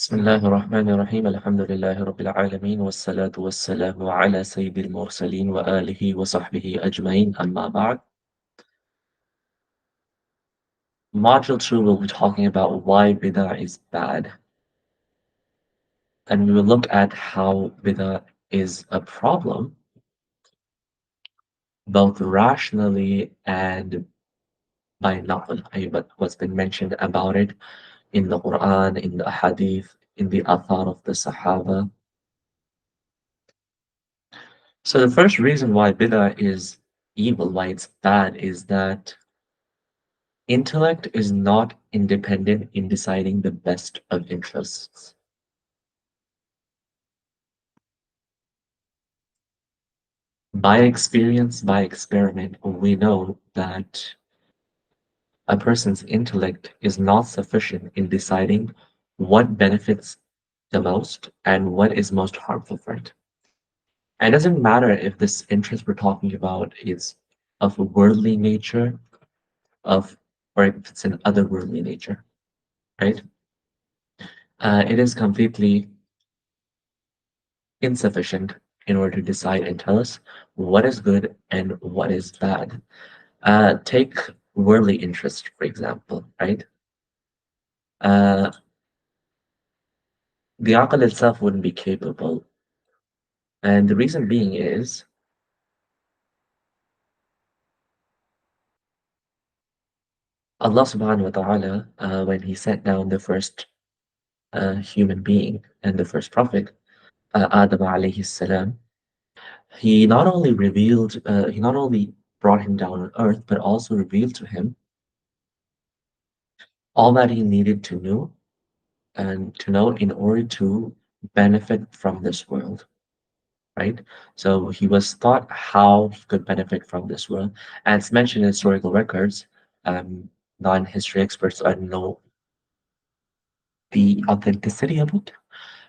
بسم الله الرحمن الرحيم الحمد لله رب العالمين والصلاة والسلام على سيد المرسلين وآله وصحبه أجمعين أما بعد. Module 2 will be talking about why bid'ah is bad, and we will look at how bid'ah is a problem both rationally and by naql, what's been mentioned about it in the Quran, in the Hadith, in the Athar of the Sahaba. So the first reason why bid'ah is evil, why it's bad, is that intellect is not independent in deciding the best of interests. By experience, by experiment, we know that a person's intellect is not sufficient in deciding what benefits the most and what is most harmful for it. And it doesn't matter if this interest we're talking about is of a worldly nature, of or if it's an otherworldly nature, right? It is completely insufficient in order to decide and tell us what is good and what is bad. Take worldly interest, for example, right? Uh, the aql itself wouldn't be capable. And the reason being is Allah subhanahu wa ta'ala, when He sent down the first human being and the first prophet, Adam alayhi salam, He not only brought him down on earth, but also revealed to him all that he needed to know and to know in order to benefit from this world, right? So he was taught how he could benefit from this world. And it's mentioned in historical records. Non-history experts don't know the authenticity of it,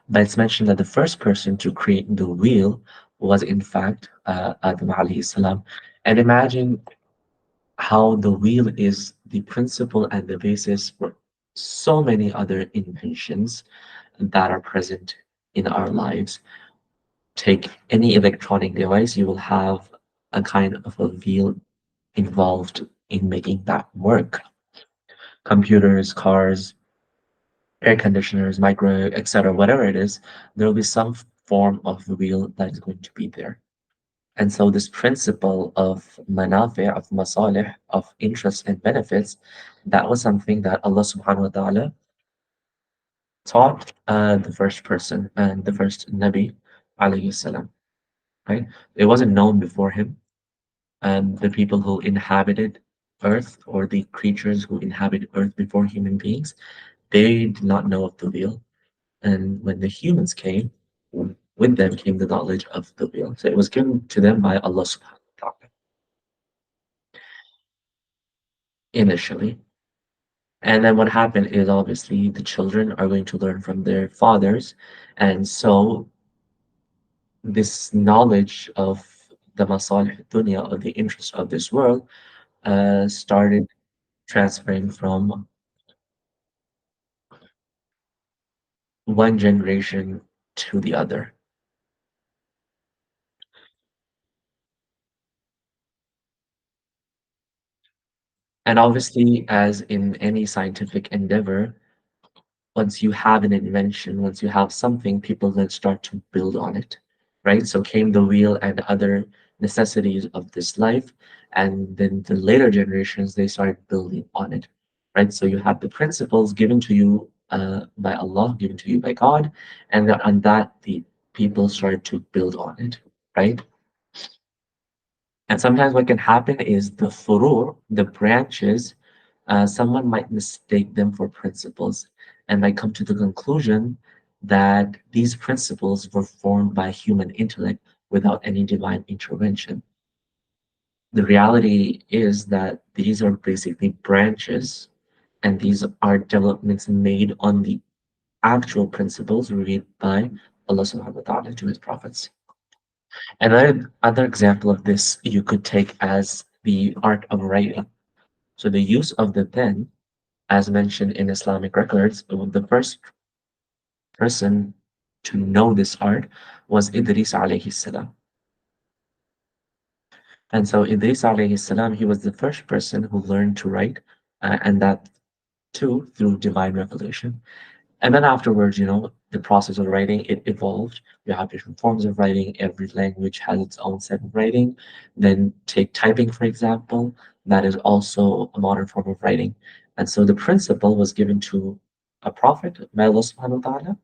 but it's mentioned that the first person to create the wheel was in fact Adam alayhi salam. And imagine how the wheel is the principle and the basis for so many other inventions that are present in our lives. Take any electronic device, you will have a kind of a wheel involved in making that work. Computers, cars, air conditioners, micro, etc., whatever it is, there will be some form of wheel that is going to be there. And so this principle of manafi, of masalih, of interests and benefits, that was something that Allah subhanahu wa ta'ala taught the first person and the first Nabi alayhi salam, right? It wasn't known before him. And the people who inhabited Earth or the creatures who inhabit Earth before human beings, they did not know of the wheel. And when the humans came, with them came the knowledge of the wheel. So it was given to them by Allah subhanahu wa ta'ala initially. And then what happened is obviously the children are going to learn from their fathers. And so this knowledge of the masalih dunya, or the interests of this world, started transferring from one generation to the other. And obviously, as in any scientific endeavor, once you have an invention, once you have something, people then start to build on it, right? So came the wheel and other necessities of this life, and then the later generations they started building on it, right? So you have the principles given to you by Allah, given to you by God, and then on that the people started to build on it, right? And sometimes what can happen is the furur, the branches, someone might mistake them for principles and might come to the conclusion that these principles were formed by human intellect without any divine intervention. The reality is that these are basically branches, and these are developments made on the actual principles revealed by Allah subhanahu wa ta'ala to his prophets. Another example of this you could take as the art of writing. So the use of the pen, as mentioned in Islamic records, the first person to know this art was Idris alayhi salam. And so Idris alayhi salam, he was the first person who learned to write, and that too through divine revelation. And then afterwards, the process of writing, it evolved. You have different forms of writing. Every language has its own set of writing. Then take typing, for example. That is also a modern form of writing. And so the principle was given to a prophet by Allah subhanahu wa ta'ala.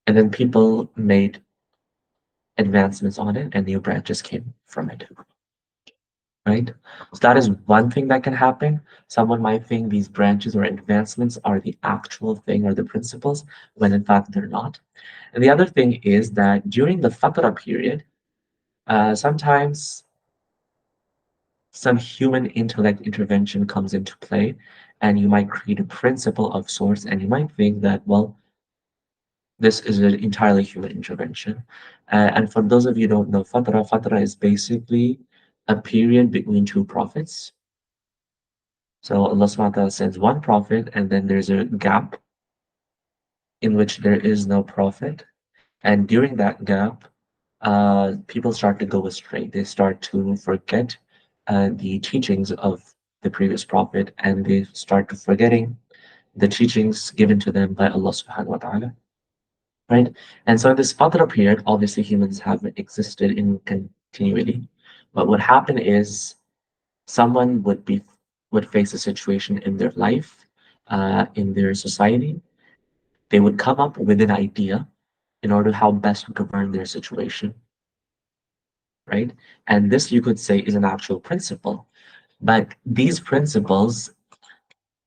And then people made advancements on it and new branches came from it. Right? So that is one thing that can happen. Someone might think these branches or advancements are the actual thing or the principles, when in fact they're not. And the other thing is that during the Fatra period, sometimes some human intellect intervention comes into play, and you might create a principle of sorts, and you might think that, well, this is an entirely human intervention. And for those of you who don't know Fatra is basically a period between two prophets. So Allah subhanahu wa ta'ala sends one prophet, and then there's a gap in which there is no prophet. And during that gap, people start to go astray. They start to forget the teachings of the previous prophet, and they start to forgetting the teachings given to them by Allah subhanahu wa ta'ala. Right? And so in this Fatra period, obviously humans have existed in continuity. But what happened is someone would face a situation in their life, in their society. They would come up with an idea in order how best to govern their situation, right? And this, you could say, is an actual principle. But these principles,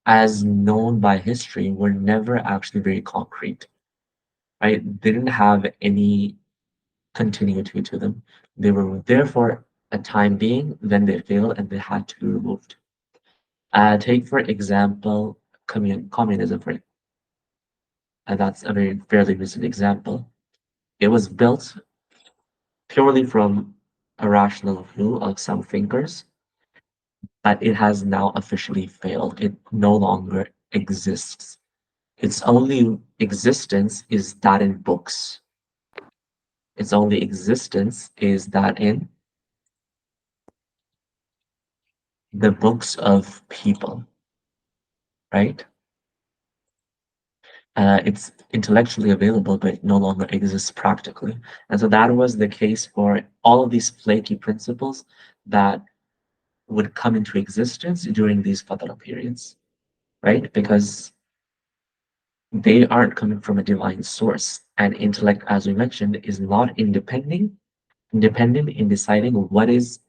as known by history, were never actually very concrete, right? They didn't have any continuity to them. They were there for a time being, then they failed and they had to be removed. Take, for example, communism, and that's a very fairly recent example. It was built purely from a rational view of some thinkers, but it has now officially failed. It no longer exists. Its only existence is that in books. Its only existence is that in the books of people, right? It's intellectually available, but it no longer exists practically. And so that was the case for all of these flaky principles that would come into existence during these fatara periods, right? Because they aren't coming from a divine source. And intellect, as we mentioned, is not independent in deciding what is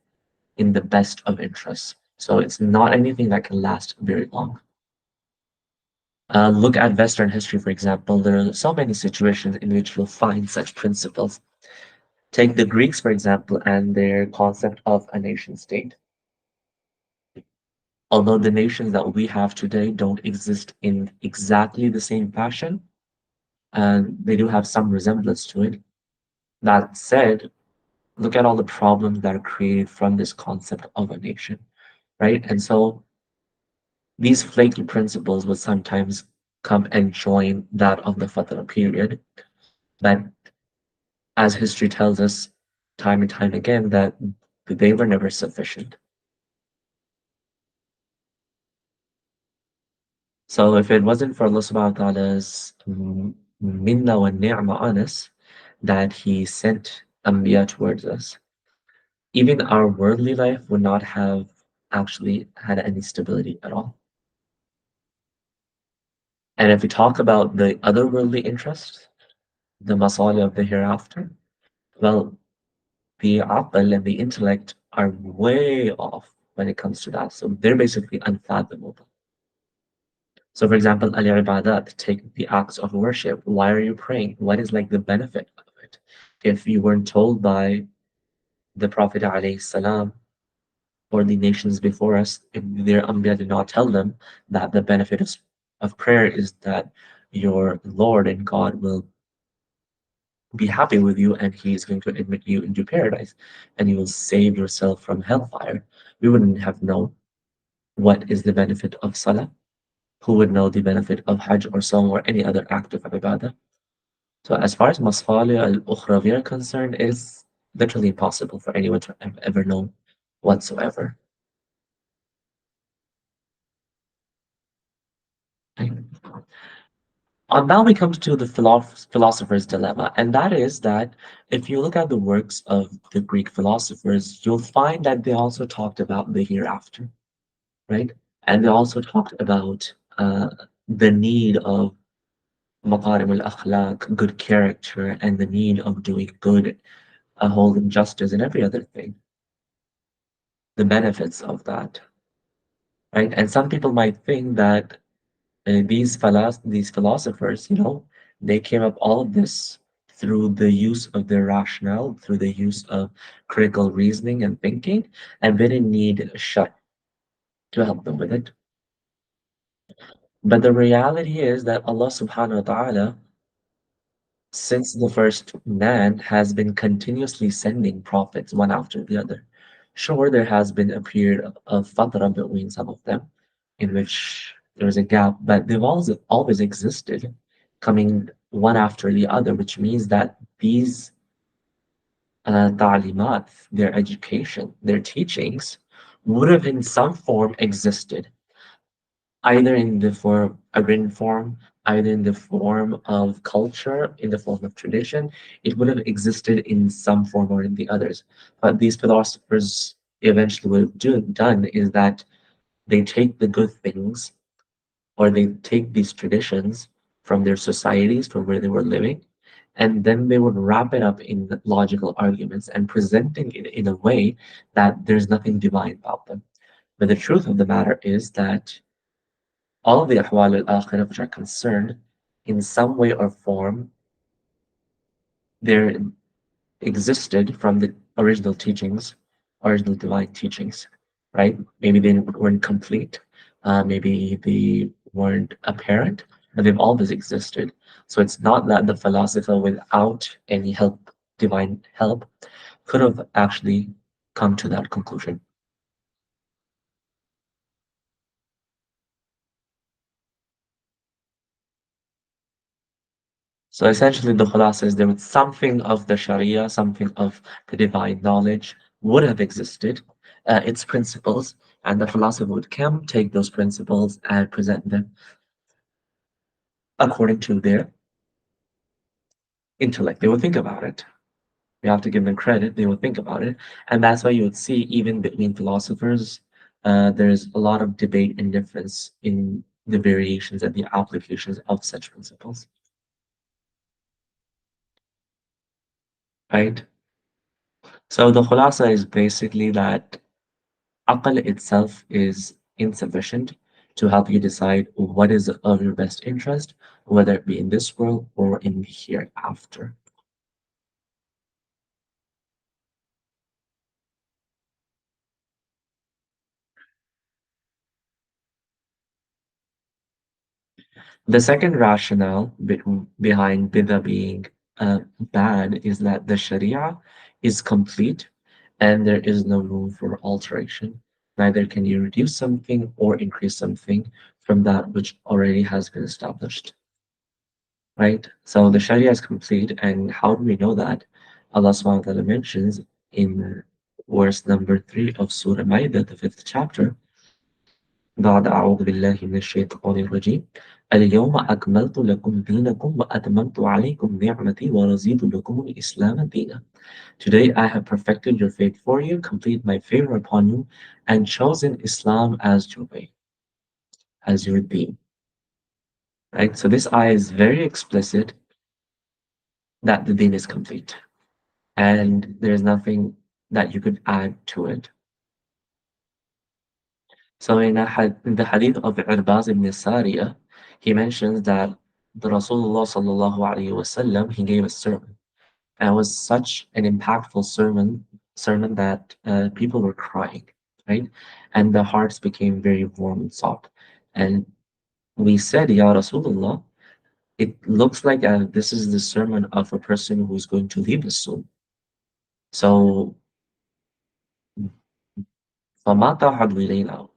in the best of interest. So it's not anything that can last very long. Look at Western history, for example. There are so many situations in which you'll find such principles. Take the Greeks, for example, and their concept of a nation state. Although the nations that we have today don't exist in exactly the same fashion, and they do have some resemblance to it. That said, look at all the problems that are created from this concept of a nation, right? And so these flaky principles would sometimes come and join that of the Fatara period. But as history tells us time and time again, that they were never sufficient. So if it wasn't for Allah subhanahu wa ta'ala's minna wa ni'ma on us, that He sent Anbiya towards us, even our worldly life would not have actually had any stability at all. And if we talk about the other worldly interests, the masala of the hereafter, well, the aql and the intellect are way off when it comes to that. So they're basically unfathomable. So for example, al-ibadat, take the acts of worship. Why are you praying? What is like the benefit of it? If you weren't told by the Prophet alayhi salam or the nations before us, if their Anbiya did not tell them that the benefit of prayer is that your Lord and God will be happy with you and He is going to admit you into paradise and you will save yourself from hellfire. We wouldn't have known what is the benefit of Salah. Who would know the benefit of Hajj or Sawm or any other act of ibadah? So as far as Masfali al-Ukhrawi are concerned, it is literally impossible for anyone to ever know whatsoever. Now we come to the philosopher's dilemma, and that is that if you look at the works of the Greek philosophers, you'll find that they also talked about the hereafter, right? And they also talked about the need of maqarim al-akhlaq, good character, and the need of doing good, holding justice, and every other thing, the benefits of that, right? And some people might think that these philosophers, they came up all of this through the use of their rationale, through the use of critical reasoning and thinking, and they didn't need a shut to help them with it. But the reality is that Allah subhanahu wa ta'ala, since the first man, has been continuously sending prophets one after the other. Sure, there has been a period of fatra between some of them, in which there is a gap, but they've always existed, coming one after the other, which means that these ta'limat, their education, their teachings, would have in some form existed, either in the form, a written form, either in the form of culture, in the form of tradition. It would have existed in some form or in the others. But these philosophers eventually what have done is that they take the good things, or they take these traditions from their societies, from where they were living, and then they would wrap it up in logical arguments and presenting it in a way that there's nothing divine about them. But the truth of the matter is that all of the ahwal al-akhirah which are concerned in some way or form, they existed from the original teachings, original divine teachings, right? Maybe they weren't complete, maybe they weren't apparent, but they've always existed. So it's not that the philosopher, without any help, divine help, could have actually come to that conclusion. So essentially, the khulasa is there with something of the Sharia, something of the divine knowledge would have existed, its principles, and the philosopher would come, take those principles, and present them according to their intellect. They would think about it. You have to give them credit. They would think about it, and that's why you would see even between philosophers, there's a lot of debate and difference in the variations and the applications of such principles, right? So the khulasa is basically that Aql itself is insufficient to help you decide what is of your best interest, whether it be in this world or in the hereafter. The second rationale behind bid'ah being bad is that the Sharia is complete and there is no room for alteration. Neither can you reduce something or increase something from that which already has been established. Right? So the Sharia is complete, and how do we know that? Allah subhanahu wa ta'ala mentions in verse number 3 of Surah Ma'idah, the fifth chapter, بعد أعوذ بالله من الشيطان الرجيم اليوم أكملت لكم دينكم وأتممت عليكم نعمتي ورضيت لكم الإسلام دينا. Today I have perfected your faith for you, complete my favor upon you, and chosen Islam as your way, as your deen. Right? So this ayah is very explicit that the deen is complete, and there's nothing that you could add to it. So in the hadith of Irbaz ibn Sariya, he mentions that the Rasulullah sallallahu alaihi wasallam, he gave a sermon, and it was such an impactful sermon that people were crying, right? And the hearts became very warm and soft. And we said, Ya Rasulullah, it looks like this is the sermon of a person who's going to leave us soon. So فَمَا تَعْهَدُ إِلَيْنَا,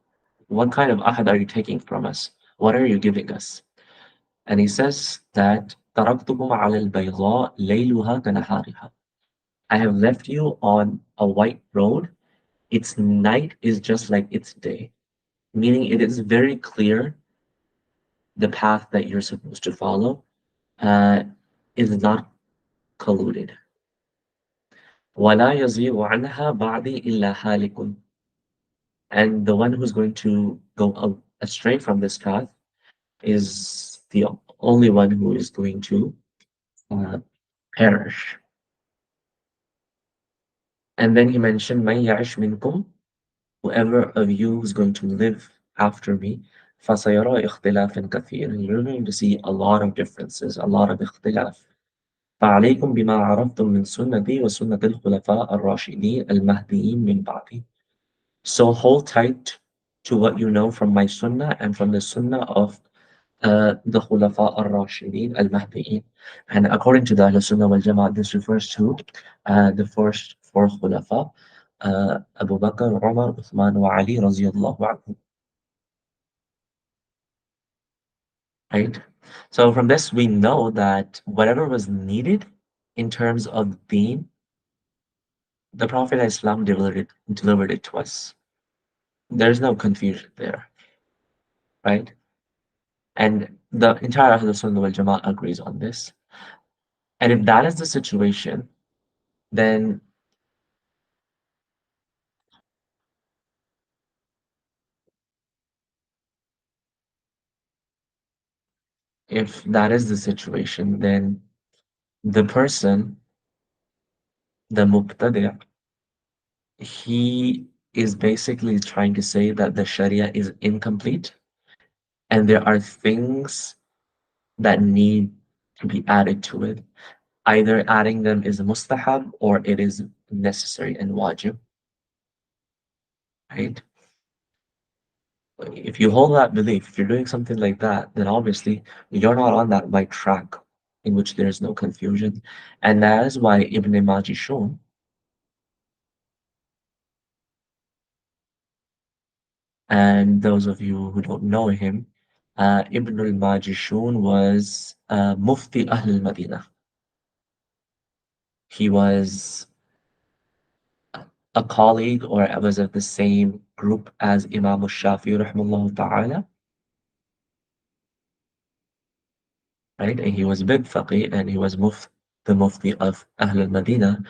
what kind of ahad are you taking from us? What are you giving us? And he says that تركتكم على البيضاء ليلها كنهارها. I have left you on a white road. Its night is just like its day, meaning it is very clear the path that you're supposed to follow uh, is not colluded. وَلَا يَزِيغُ عَنْهَا بَعْدِي إِلَّا هَالِكٌ. And the one who's going to go astray from this path is the only one who is going to uh, perish. And then he mentioned, مَن يَعِشْ مِنْكُمْ, whoever of you is going to live after me, فَسَيَرَى اخْتِلَافًا كَثِيرًا. You're going to see a lot of differences, a lot of اختلاف. فعليكم بما عرفتم من سنتي وسنة الخلفاء الراشدين المهديين من بعدي. So hold tight to what you know from my sunnah and from the sunnah of the Khulafa al-Rashidin al-Mahdi'in. And according to the Ahl Sunnah wal Jama'ah, this refers to the first four Khulafa, Abu Bakr, Umar, Uthman, wa Ali radiallahu anhu. Right? So from this, we know that whatever was needed in terms of deen, the Prophet Islam delivered it to us. There's no confusion there, right? And the entire Ahl Sunnah wal Jama'ah agrees on this. And if that is the situation, then if that is the situation, then the person, the Muqtadi', he is basically trying to say that the Sharia is incomplete and there are things that need to be added to it. Either adding them is mustahab or it is necessary and wajib, right? If you hold that belief, if you're doing something like that, then obviously you're not on that right track in which there is no confusion. And that is why Ibn Majishun, and those of you who don't know him, Ibn al-Majishun was Mufti Ahl al-Madinah. He was a colleague or was of the same group as Imam al-Shafi'i rahimahullah ta'ala, right? And he was a big faqih and he was the mufti of Ahl al-Madinah.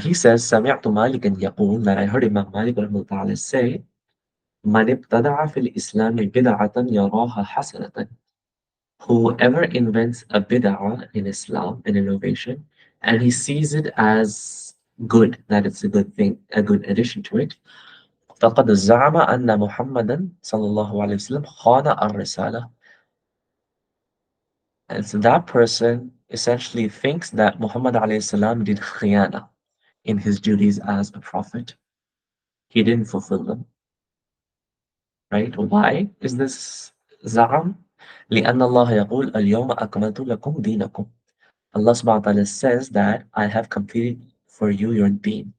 He says, سمعت مالكا يقول, that I heard Imam Malik rahimahullah ta'ala say, من ابتدع في الإسلام بدعة يراها حسنة. Whoever invents a bid'ah in Islam, an innovation, and he sees it as good, that it's a good thing, a good addition to it, فقد زعم أن محمدا صلى الله عليه وسلم خان الرسالة. And so that person essentially thinks that Muhammad alayhi salam did khiyana in his duties as a prophet. He didn't fulfill them, right? Why is this زعم? لأن الله يقول اليوم أكملت لكم دينكم. Allah subhanahu wa ta'ala says that I have completed for you your deen.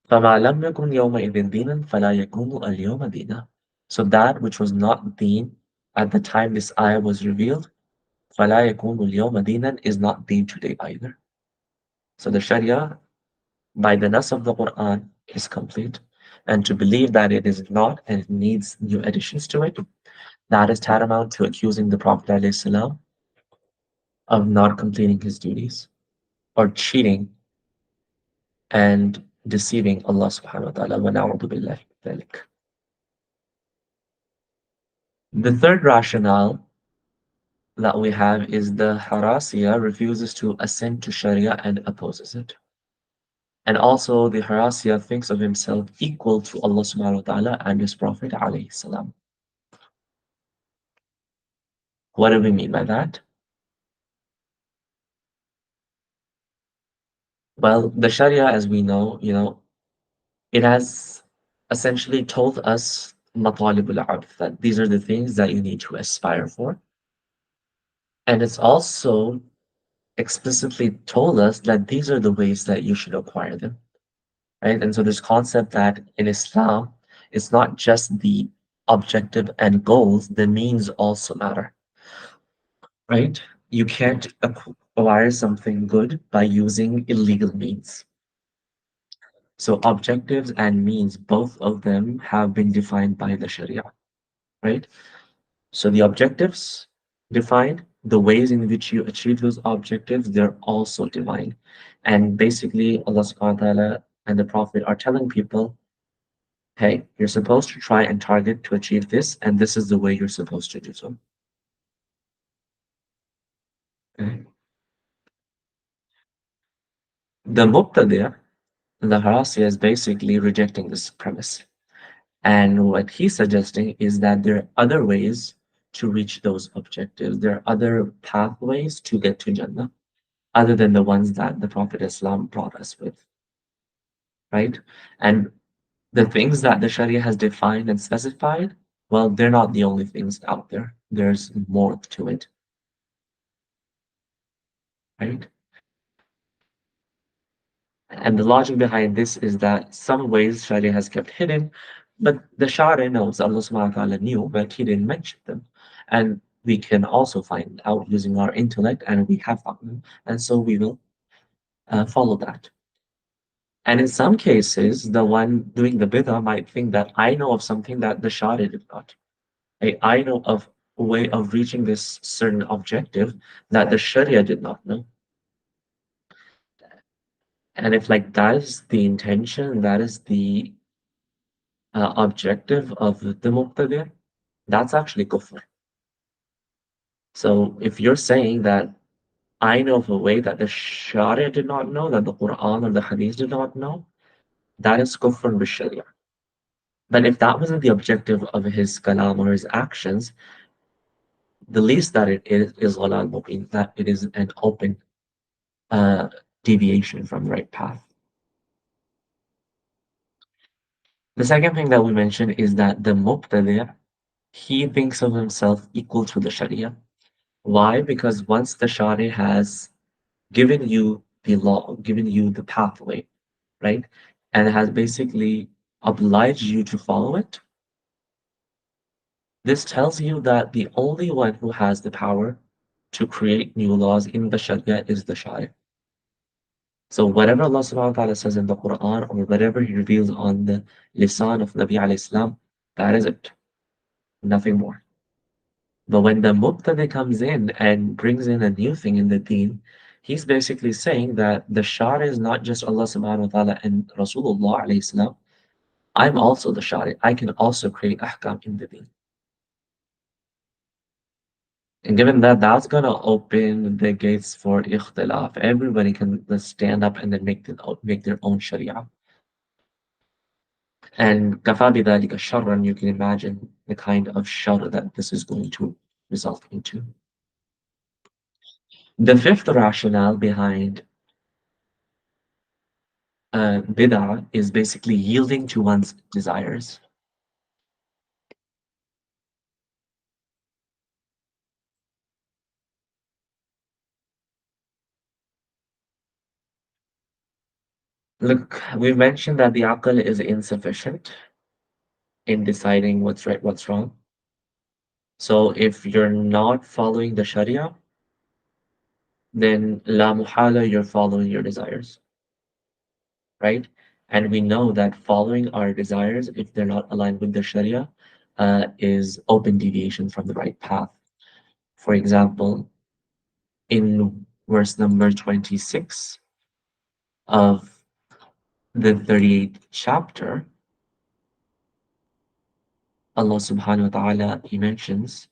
فَمَا لَمْ يَكُنْ يَوْمَئِذٍ دِينًا فَلَا يَكُونُ الْيَوْمَ دِينًا. So that which was not deen at the time this ayah was revealed, فَلَا يَكُونُ الْيَوْمَ دِينًا is not deen today either. So the Sharia, by the nas of the Quran, is complete. And to believe that it is not and it needs new additions to it, that is tantamount to accusing the Prophet ﷺ of not completing his duties or cheating and deceiving Allah subhanahu wa ta'ala. وَنَعُوذُ بِاللَّهِ مِنْ ذَلِكَ. The third rationale that we have is the Harasiya refuses to assent to Sharia and opposes it. And also the Harasiya thinks of himself equal to Allah subhanahu wa ta'ala and his Prophet alayhi salam. What do we mean by that? Well, the Sharia, as we know, it has essentially told us matalib al-'abd, that these are the things that you need to aspire for. And it's also explicitly told us that these are the ways that you should acquire them, right? And so this concept that in Islam, it's not just the objective and goals, the means also matter, right? You can't acquire something good by using illegal means. So objectives and means, both of them have been defined by the Sharia, right? So the objectives defined, the ways in which you achieve those objectives, they're also defined. And basically, Allah subhanahu wa ta'ala and the Prophet are telling people, hey, you're supposed to try and target to achieve this, and this is the way you're supposed to do so. Okay. The Muqtadi', the Harasi, is basically rejecting this premise. And what he's suggesting is that there are other ways to reach those objectives. There are other pathways to get to Jannah other than the ones that the Prophet Islam brought us with, right? And the things that the Sharia has defined and specified, well, they're not the only things out there. There's more to it, right? And the logic behind this is that some ways Sharia has kept hidden, but the Sharia knows, Allah subhanahu wa ta'ala knew, but He didn't mention them. And we can also find out using our intellect, and we have found them. And so we will follow that. And in some cases, the one doing the bid'ah might think that I know of something that the Sharia did not. I know of a way of reaching this certain objective that the Sharia did not know. And if like that is the intention, that is the objective of the muqtadir, that's actually kufr. So if you're saying that I know of a way that the Sharia did not know, that the Quran or the Hadith did not know, that is kufr with Sharia. But if that wasn't the objective of his kalam or his actions, the least that it is ghalal mubin, that it is an open uh, deviation from the right path. The second thing that we mentioned is that the muqtadir, he thinks of himself equal to the Sharia. Why? Because once the Sharia has given you the law, given you the pathway, right? And has basically obliged you to follow it. This tells you that the only one who has the power to create new laws in the Sharia is the Sharia. So whatever Allah subhanahu wa ta'ala says in the Quran or whatever He reveals on the lisan of Nabi alayhi salam, that is it. Nothing more. But when the Muqtadi comes in and brings in a new thing in the deen, he's basically saying that the Shari is not just Allah subhanahu wa ta'ala and Rasulullah alayhi salam. I'm also the Shari. I can also create ahkam in the deen. And given that, that's gonna open the gates for ikhtilaf. Everybody can just stand up and then make their own Sharia. And kafa bidhalika sharran, you can imagine the kind of shar that this is going to result into. The fifth rationale behind bid'ah is basically yielding to one's desires. Look, we've mentioned that the aql is insufficient in deciding what's right, what's wrong. So if you're not following the Sharia, then la muhala, you're following your desires, right? And we know that following our desires, if they're not aligned with the Sharia, is open deviation from the right path. For example, in verse number 26 of the 38th chapter, Allah subhanahu wa ta'ala, He mentions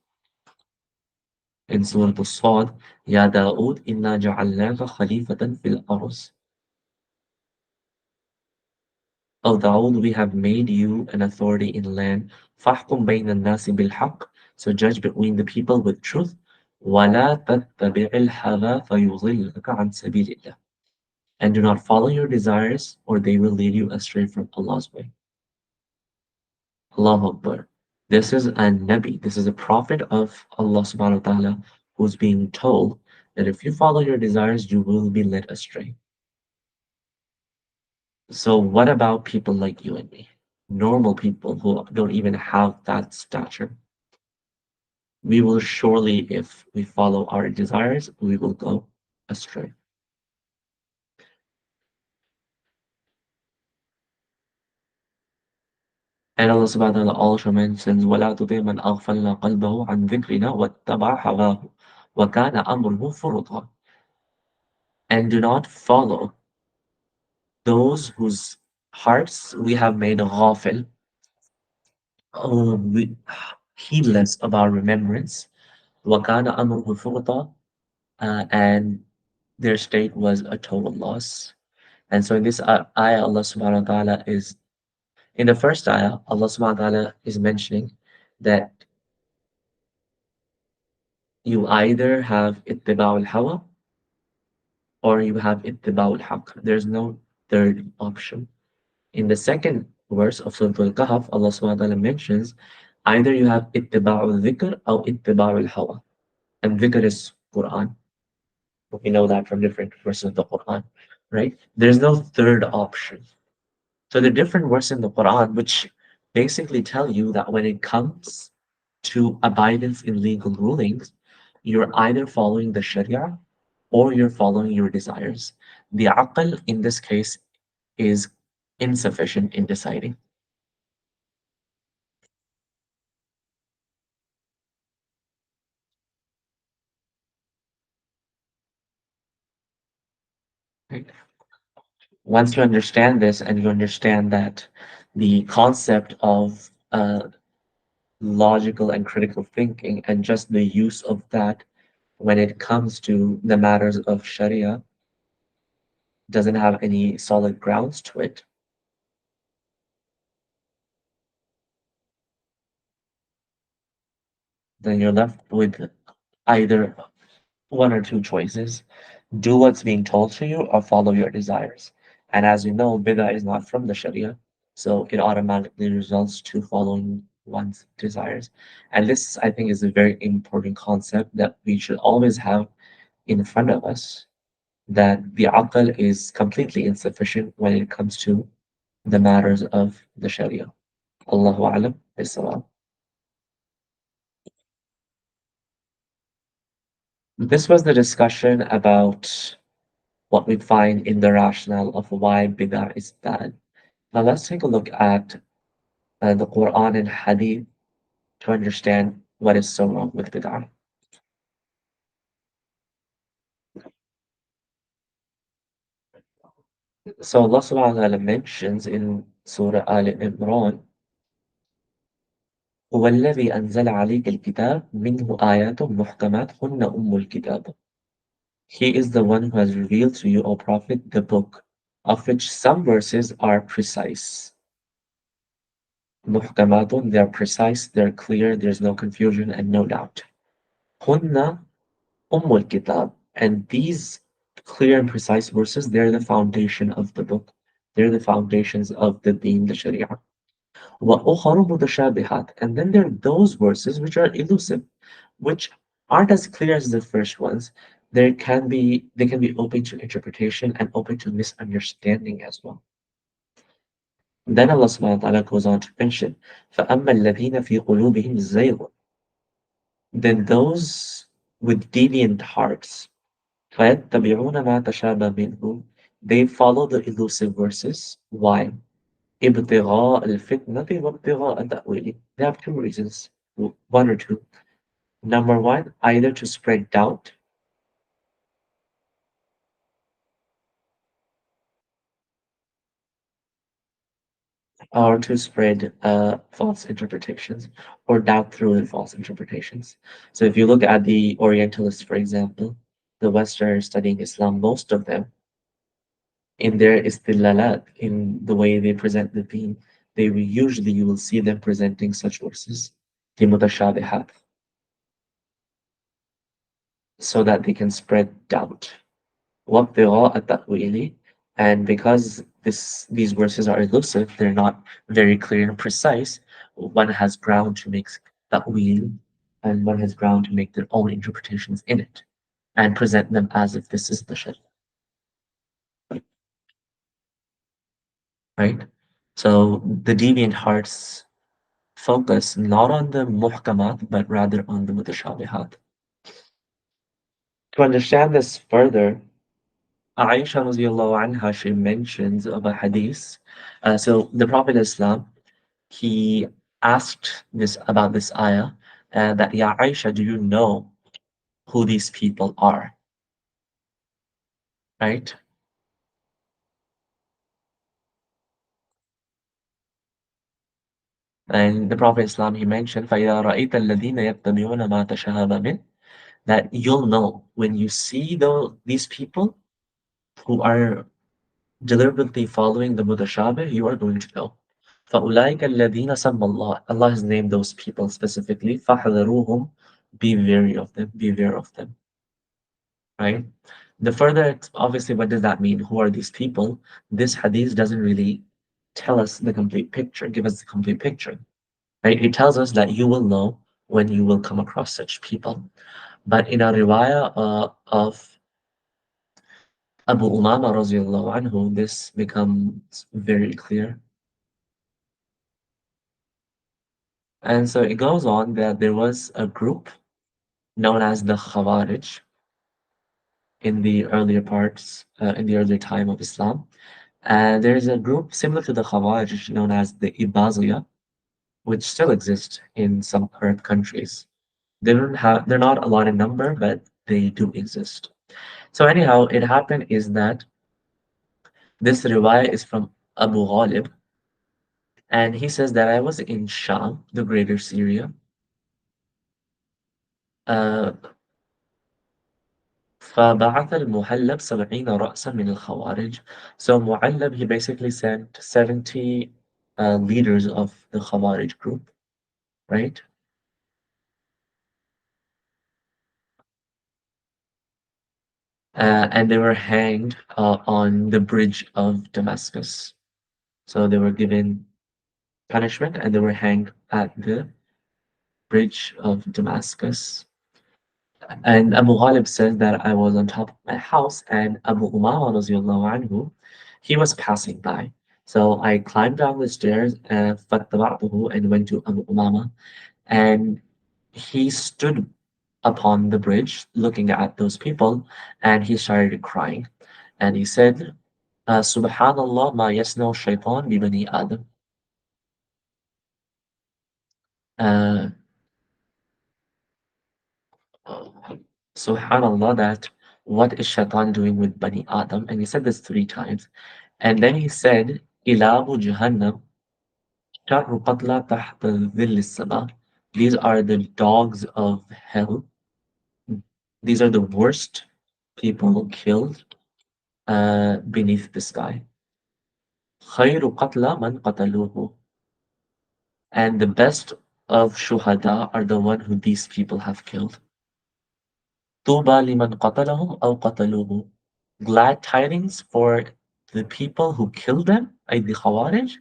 in Surah Al-Sad, Ya Dawood, inna ja'alnaka khalifatan fil arz. O Dawood, we have made you an authority in land. Fahkum bayna nasi bil haqq. So judge between the people with truth. وَلَا تَتَّبِعِ الْهَوَى فَيُضِلَّكَ عَنْ سَبِيلِ اللَّهِ. And do not follow your desires, or they will lead you astray from Allah's way. Allahu Akbar. This is a Nabi, this is a prophet of Allah subhanahu wa ta'ala who's being told that if you follow your desires, you will be led astray. So, what about people like you and me? Normal people who don't even have that stature. we will surely, if we follow our desires, we will go astray. And Allah subhanahu wa ta'ala also mentions, وَلَا تُطِعْ مَنْ أَغْفَلْنَا قَلْبَهُ عَنْ ذِكْرِنَا وَاتَّبَعَ هَوَاهُ وَكَانَ أَمْرُهُ فُرُطًا. And do not follow those whose hearts we have made ghafil, heedless of our remembrance, وَكَانَ أَمْرُهُ فُرُطًا, and their state was a total loss. And so in this ayah, Allah subhanahu wa ta'ala is, in the first ayah, Allah subhanahu wa ta'ala is mentioning that you either have ittiba' al-hawa or you have ittiba' al-haq. There's no third option. In the second verse of Surah Al-Kahf, Allah subhanahu wa ta'ala mentions either you have ittiba' al-dhikr or ittiba' al-hawa. And dhikr is Quran. We know that from different verses of the Quran, right? There's no third option. So the different verses in the Quran, which basically tell you that when it comes to abidance in legal rulings, you're either following the Sharia or you're following your desires. The aql in this case is insufficient in deciding. Right? Once you understand this and you understand that the concept of logical and critical thinking and just the use of that when it comes to the matters of Sharia doesn't have any solid grounds to it, then you're left with either one or two choices. Do what's being told to you or follow your desires. And as you know, bid'ah is not from the Sharia, so it automatically results to following one's desires. And this, I think, is a very important concept that we should always have in front of us, that the aql is completely insufficient when it comes to the matters of the Sharia. Allahu alam, bisawab. This was the discussion about what we find in the rationale of why bid'ah is bad. Now let's take a look at the Quran and Hadith to understand what is so wrong with bid'ah. So Allah subhanahu wa ta'ala mentions in Surah Al Imran, هو الذي أنزل عليك الكتاب منه آيات محكمات هن أم الكتاب. He is the one who has revealed to you, O Prophet, the book, of which some verses are precise. محكمات, they're precise, they're clear, there's no confusion and no doubt. هن Ummul Kitab. And these clear and precise verses, they're the foundation of the book. They're the foundations of the deen, the Sharia. وَأُخَرُ مُتَشَابِهَاتٍ. And then there are those verses which are elusive, which aren't as clear as the first ones. They can be open to interpretation and open to misunderstanding as well. Then Allah subhanahu wa ta'ala goes on to mention, فَأَمَّا الَّذِينَ فِي قُلُوبِهِمْ زَيْغٌ. Then those with deviant hearts, فَيَتَّبِعُونَ مَا تَشَابَهَ مِنْهُ. They follow the elusive verses. Why? ابتغاء الفتنة وابتغاء تأويله. They have two reasons, one or two. Number one, either to spread doubt, or to spread false interpretations, or doubt through the false interpretations. So if you look at the Orientalists, for example, the Westerners studying Islam, most of them, in their istilalat, in the way they present the deen, usually you will see them presenting such verses, the mutashabihat, so that they can spread doubt. وَابْتِغَاءَ تَأْوِيلِ. And because these verses are elusive, they're not very clear and precise, one has ground to make ta'wil, and one has ground to make their own interpretations in it, and present them as if this is the Sharia, right? So the deviant hearts focus not on the muhkamat, but rather on the mutashabihat. To understand this further, Aisha radiallahu anha, she mentions of a hadith. So the Prophet Islam, he asked this about this ayah, that, Ya Aisha, do you know who these people are? Right? And the Prophet Islam, he mentioned, فَإِذَا رَأَيْتَ الَّذِينَ يَتَّبِعُونَ مَا تَشَهَبَ مِنْ that you'll know when you see these people who are deliberately following the mutashabih, you are going to know. فَأُولَٰئِكَ الَّذِينَ سَمَّ اللَّهُ Allah has named those people specifically. فَحْذَرُوهُمْ Be wary of them. Beware of them. Right? The further, obviously, what does that mean? Who are these people? This hadith doesn't really tell us the complete picture, give us the complete picture. Right? It tells us that you will know when you will come across such people. But in a riwayah of Abu Umama radiallahu anhu, this becomes very clear. And so it goes on that there was a group known as the Khawarij in the earlier parts, in the earlier time of Islam. And there is a group similar to the Khawarij known as the Ibaziyah, which still exists in some Arab countries. They're not a lot in number, but they do exist. So anyhow, it happened is that this riwayah is from Abu Ghalib, and he says that I was in Sham, the greater Syria. Uh, فبعث المُهَلَّب 70 رأسا من الخوارج. So Mu'allab, he basically sent 70 leaders of the Khawarij group, right? And they were hanged on the bridge of Damascus. So they were given punishment and they were hanged at the bridge of Damascus. And Abu Ghalib said that I was on top of my house, and Abu Umama radiallahu anhu, he was passing by. So I climbed down the stairs فاتبعته and went to Abu Umama, and he stood upon the bridge looking at those people, and he started crying. And he said, Subhanallah ma yasna shaitan bi bani Adam. Uh, Subhanallah, that what is shaitan doing with Bani Adam? And he said this 3 times. And then he said, Ilabu Jahannam, Sharru Qatla Tahta Dhilli Sama. These are the dogs of hell. These are the worst people killed beneath the sky. Khayru Qatla Man Qataluhu. And the best of Shuhada are the one who these people have killed. Tuba liman qatalahum aw qataluhu. Glad tidings for the people who killed them, like the Khawarij,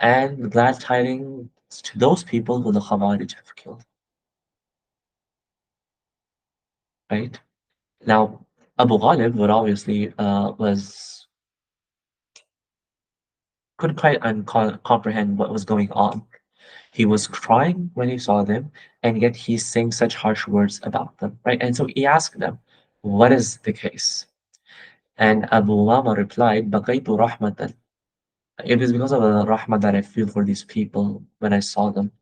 and glad tidings to those people who the Khawarij have killed. Right? Now, Abu Ghalib would obviously was couldn't quite comprehend what was going on. He was crying when he saw them, and yet he's saying such harsh words about them, right? And so he asked them, "What is the case?" And Abu Umama replied, "Baqaytu rahmatan." It is because of the rahmah that I feel for these people when I saw them,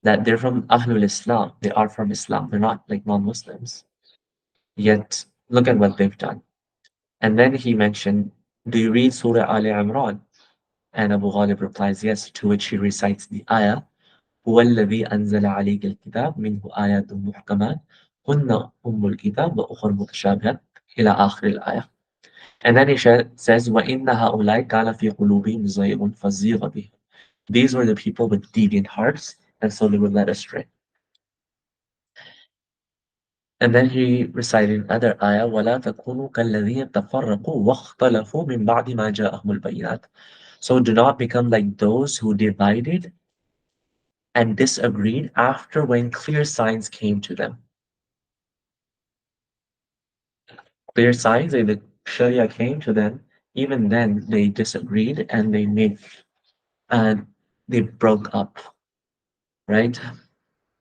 that they're from Ahlul Islam. They are from Islam. They're not like non-Muslims. Yet, look at what they've done. And then he mentioned, do you read Surah Ali Imran? And Abu Ghalib replies, yes, to which he recites the ayah, هو الذي أنزل عليك الكتاب منه آيات محكمات هن أم الكتاب وأخر متشابهات إلى آخر الآية. And then he says, وَإِنَّ هَؤُلَاءِ كَانَ فِي قُلُوبِهِمْ زَيْغٌ فَزِيغَ بِهِمْ. These were the people with deviant hearts, and so they were led astray. And then he recited another ayah, وَلَا تَكُونُوا كَالَّذِينَ تَفَرَّقُوا وَاخْتَلَفُوا مِنْ بَعْدِ مَا جَاءَهُمُ الْبَيِّنَاتُ. So do not become like those who divided and disagreed after when clear signs came to them. Clear signs, like the Sharia came to them, even then they disagreed and they broke up. right?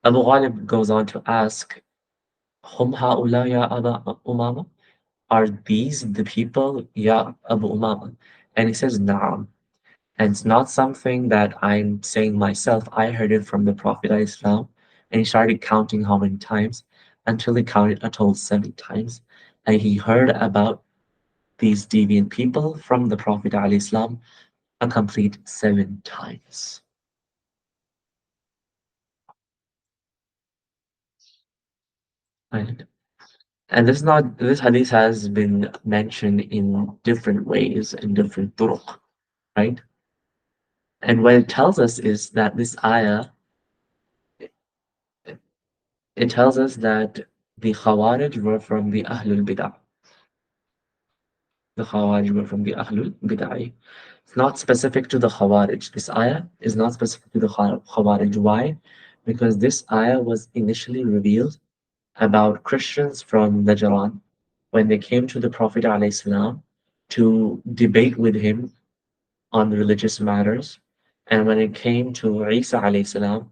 Abu Ghalib goes on to ask, Hum ha'ula ya Aba Umama? Are these the people, ya Abu Umama? And he says, Na'am. And it's not something that I'm saying myself. I heard it from the Prophet Islam, and he started counting how many times until he counted a total 7 times. And he heard about these deviant people from the Prophet Islam a complete 7 times. Right? And this hadith has been mentioned in different ways in different turuq, right? And what it tells us is that this ayah, it tells us that the Khawarij were from the Ahlul Bid'ah. The Khawarij were from the Ahlul Bid'ah. It's not specific to the Khawarij. This ayah is not specific to the Khawarij. Why? Because this ayah was initially revealed about Christians from Najran when they came to the Prophet ﷺ to debate with him on religious matters. And when it came to Isa ﷺ,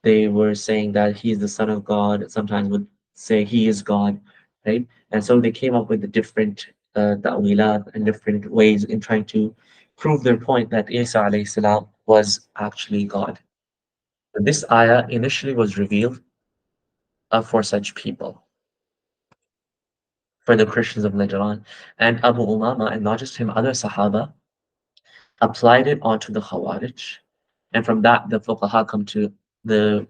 they were saying that he is the son of God, sometimes would say he is God, right? And so they came up with the different ta'wilat and different ways in trying to prove their point that Isa alayhi salam was actually God. This ayah initially was revealed for such people, for the Christians of Najran. And Abu Umama, and not just him, other Sahaba, applied it onto the Khawarij. And from that, the fuqaha come to the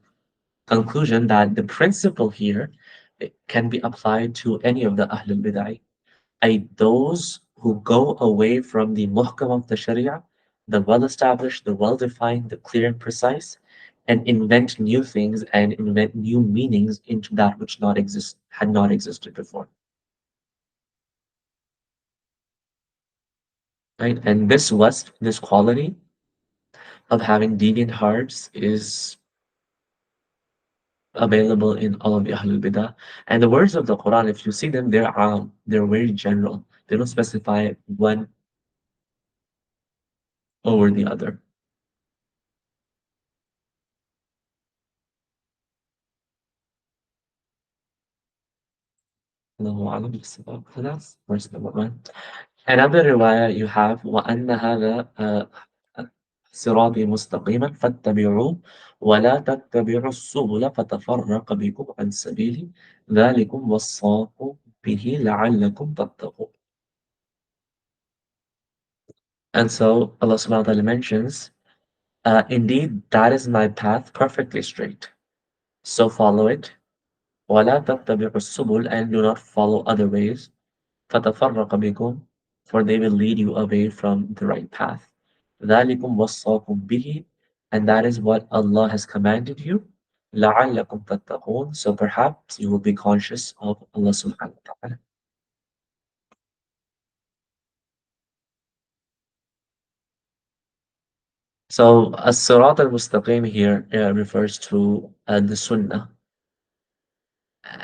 conclusion that the principle here can be applied to any of the Ahlul Bid'ah, i.e., those who go away from the muhkam of the Sharia, the well established, the well defined, the clear and precise, and invent new things and invent new meanings into that which had not existed before. Right? And this quality of having deviant hearts is available in all of the Ahlul Bidah. And the words of the Quran, if you see them, they're very general. They don't specify one over the other. Allahu a'lam bis-sawab. So that's verse number 1. Another riwayah you have وَأَنَّ هَذَا صِرَاطِي مُسْتَقِيمًا فَاتَّبِعُوهُ وَلَا تَتَّبِعُوا السُّبُلَ فَتَفَرَّقَ بِكُمْ عَنْ سَبِيلِهِ ذَلِكُمْ وَصَّاكُم بِهِ لَعَلَّكُمْ تَتَّقُونَ. And so Allah subhanahu wa ta'ala mentions, indeed, that is my path perfectly straight. So follow it. وَلَا تَتَّبِعُوا السُّبُلَ, and do not follow other ways. فَتَفَرَّقَ بِكُمْ, for they will lead you away from the right path. ذَلِكُمْ وَصَّاكُمْ بِهِ, and that is what Allah has commanded you. لَعَلَّكُمْ تَتَّقُونَ, so perhaps you will be conscious of Allah subhanahu wa ta'ala. So as-sirat al-mustaqim here refers to the sunnah,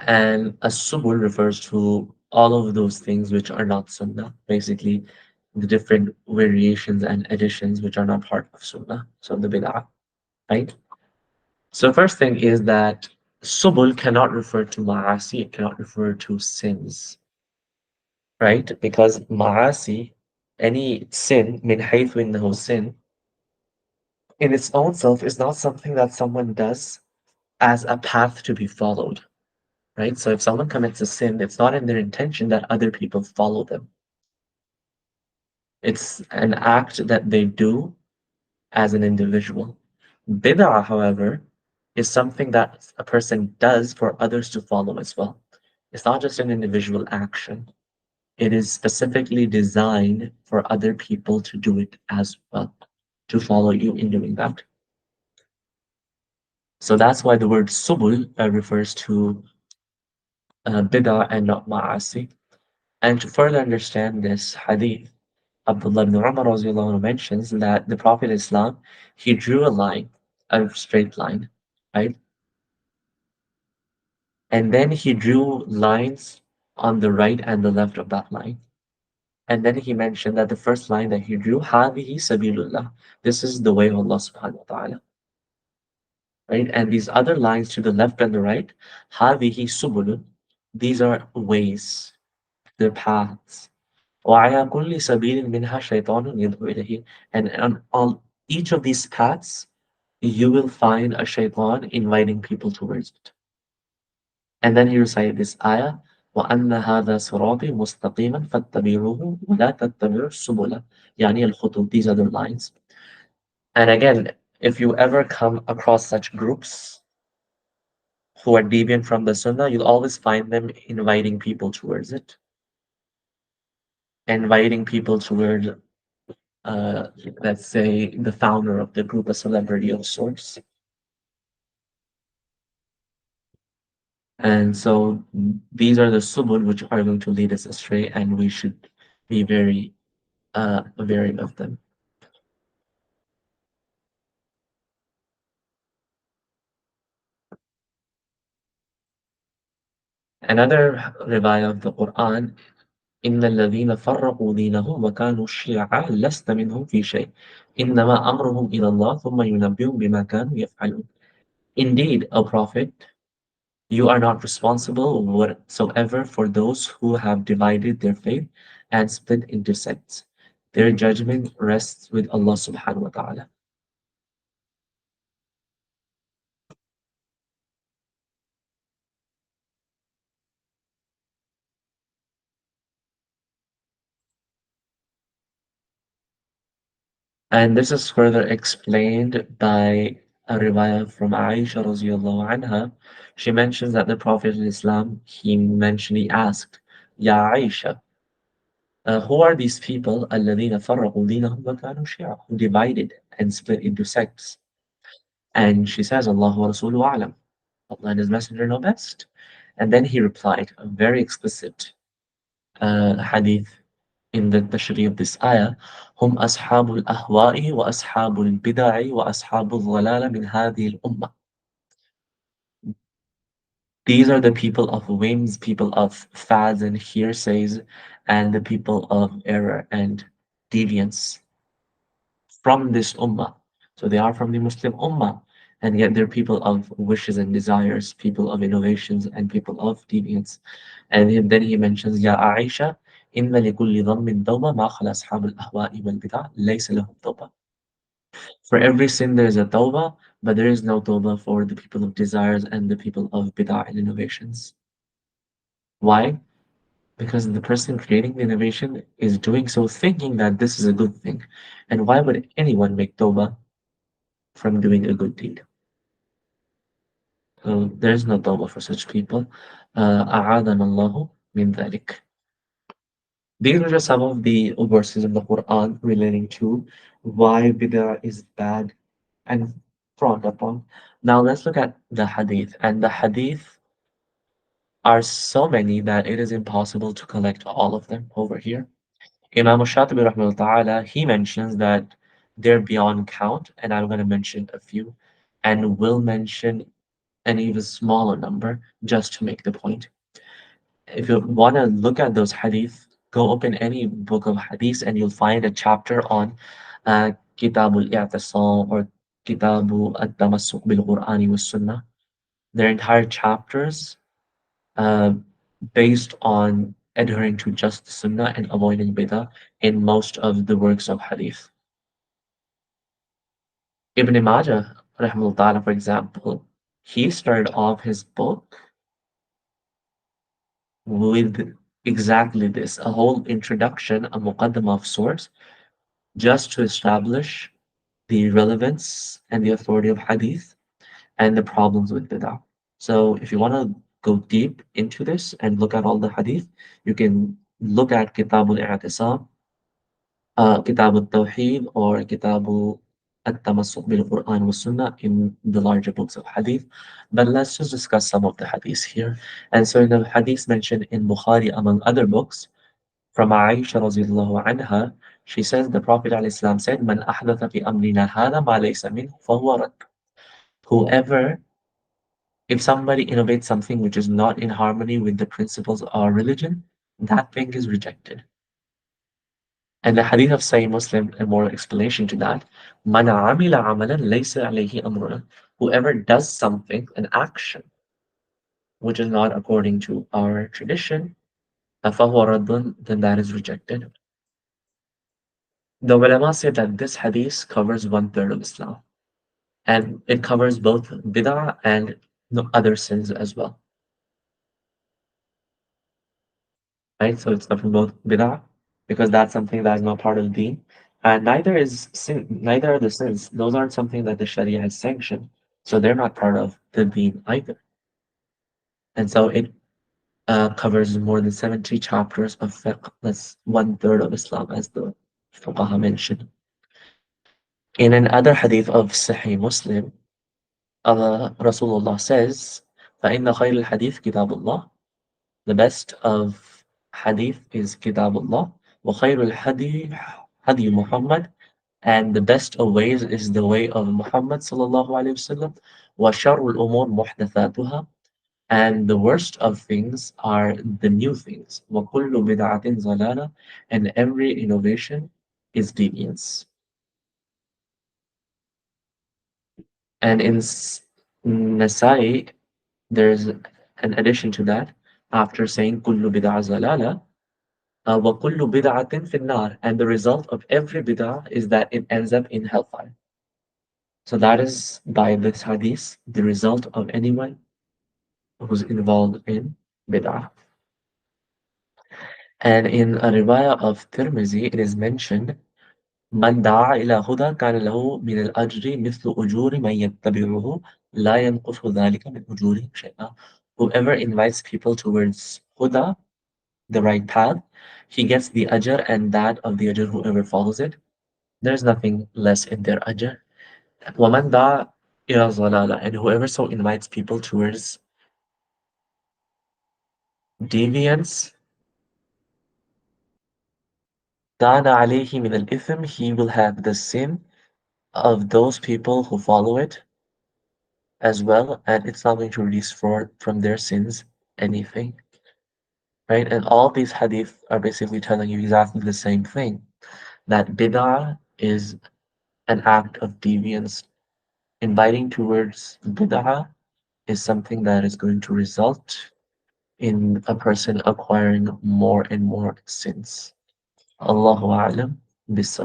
and as-subul refers to all of those things which are not sunnah, basically the different variations and additions which are not part of sunnah, so the bid'ah, right? So first thing is that subul cannot refer to ma'asi, it cannot refer to sins, right? Because ma'asi, any sin, min haythu innahu sin, in its own self is not something that someone does as a path to be followed, right? So if someone commits a sin, it's not in their intention that other people follow them. It's an act that they do as an individual. Bid'ah, however, is something that a person does for others to follow as well. It's not just an individual action. It is specifically designed for other people to do it as well, to follow you in doing that. So that's why the word subul refers to bid'ah and not ma'asi. And to further understand this hadith, Abdullah ibn Umar radiallahu anhu mentions that the Prophet Islam, he drew a line, a straight line, right? And then he drew lines on the right and the left of that line. And then he mentioned that the first line that he drew, هَذِهِ سَبِيلُ اللَّهِ. This is the way of Allah subhanahu wa ta'ala. right? And these other lines to the left and the right, هذه سبل, these are ways, they're paths. وعلى كل سبيل منها شيطان يدعو إليه. And on all each of these paths, you will find a shaitan inviting people towards it. And then he recited this ayah, وأن هذا صراطي مستقيما فاتبعوه ولا تتبعوا السبل. يعني الخطوط, these are the lines. And again, if you ever come across such groups who are deviant from the sunnah, you'll always find them inviting people towards it, inviting people towards, uh, let's say, the founder of the group, a celebrity of sorts. And so these are the subul which are going to lead us astray, and we should be very wary of them. Another riwayah of the Quran, إن الذين فرقوا دينهم وكانوا شيعا لست منهم في شيء إنما أمرهم إلى الله ثم ينبئهم بما كانوا يفعلون. Indeed, O Prophet, you are not responsible whatsoever for those who have divided their faith and split into sects. Their judgment rests with Allah subhanahu wa ta'ala. And this is further explained by a riwayah from Aisha radiallahu anha. She mentions that the Prophet in Islam, he asked, Ya Aisha, who are these people الذين فرقوا دينهم وكانوا شيعا, who divided and split into sects? And she says, Allah wa Rasuluhu a'lam. Allah and His Messenger know best. And then he replied, a very explicit hadith in the tashri of this ayah, هم أصحاب الأهواء وأصحاب البدع وأصحاب الضلال من هذه الأمة. These are the people of whims, people of fads and hearsays, and the people of error and deviance from this ummah. So they are from the Muslim ummah, and yet they're people of wishes and desires, people of innovations, and people of deviance. And then he mentions, Ya Aisha, إن لكل ذنب توبة ما خلا أصحاب الأهواء والبدع ليس لهم توبة. For every sin there is a tawbah, but there is no tawbah for the people of desires and the people of bid'ah and innovations. Why? Because the person creating the innovation is doing so thinking that this is a good thing. And why would anyone make tawbah from doing a good deed? So there is no tawbah for such people. أعاذنا الله من ذلك. These are just some of the verses in the Quran relating to why bid'ah is bad and frowned upon. Now let's look at the hadith. And the hadith are so many that it is impossible to collect all of them over here. Imam Shatibi rahmahullah ta'ala, he mentions that they're beyond count, and I'm going to mention a few, and will mention an even smaller number just to make the point. If you want to look at those hadith, go open any book of hadith and you'll find a chapter on Kitabul I'tisam or Kitabu At-Tamassuk bil Qur'ani was Sunnah. Their entire chapters uh, based on adhering to just the Sunnah and avoiding Bid'ah in most of the works of hadith. Ibn Majah, rahimahullah ta'ala, for example, he started off his book with exactly this, a whole introduction, a muqaddimah of sorts, just to establish the relevance and the authority of hadith and the problems with bid'ah. So if you want to go deep into this and look at all the hadith, you can look at Kitab al-I'tisam, Kitab al-Tawheed, or Kitab al-Tamassuk bil-Quran wa Sunnah in the larger books of hadith. But let's just discuss some of the hadiths here. And so in the hadith mentioned in Bukhari, among other books, from Aisha radiallahu anha, she says the Prophet ﷺ said, "Man ahdatha fi amrina hada ma laysa minhu fahuwa rad." Whoever, if somebody innovates something which is not in harmony with the principles of our religion, that thing is rejected. And the hadith of Sahih Muslim, a more explanation to that, "Man amila amalan laysa alayhi amruna." Whoever does something, an action, which is not according to our tradition, فَهُوَ رَدٌّ, then that is rejected. The ulama said that this hadith covers one third of Islam, and it covers both bid'ah and the other sins as well. Right? So it's covering both bid'ah, because that's something that is not part of the deen, and neither is sin, neither are the sins. Those aren't something that the Sharia has sanctioned, so they're not part of the deen either. And so it covers more than 70 chapters of fiqh. That's one third of Islam, as the fuqaha mentioned. In another hadith of Sahih Muslim, Rasulullah says, فَإِنَّ خَيْرَ الْحَدِيثِ كِتَابُ اللَّهِ. The best of hadith is Kitabullah. وَخَيْرُ الْحَدِيثِ Hadi Muhammad. And the best of ways is the way of Muhammad sallallahu alayhi wasallam. وَشَرُّ الْأُمُورِ مُحْدَثَاتُهَا. And the worst of things are the new things. وَكُلُّ بِدْعَةٍ ضَلَالَةٍ. And every innovation is deviance. And in Nasai, there's an addition to that. After saying كُلُّ بِدْعَةٍ ضَلَالَةٍ, وَكُلُّ بِدْعَةٍ فِي النَّارِ. And the result of every bid'ah is that it ends up in hellfire. So that is, by this hadith, the result of anyone who's involved in bid'ah. And in a riwayah of Tirmizi, it is mentioned, من دعا إلى هدى كان له من الأجر مثل أجور من يتبعه لا ينقص ذلك من أجورهم شيئا. Whoever invites people towards huda, the right path, he gets the ajr and that of the ajr whoever follows it. There's nothing less in their ajr. وَمَنْ دَعَا إِلَى ضَلَالَةٍ. And whoever so invites people towards deviance, كَانَ عَلَيْهِ مِنَ الْإِثْمِ. He will have the sin of those people who follow it as well, and it's not going to release from their sins anything, right? And all these hadith are basically telling you exactly the same thing, that bid'ah is an act of deviance. Inviting towards bid'ah is something that is going to result in a person acquiring more and more sins. Allahu a'lam bis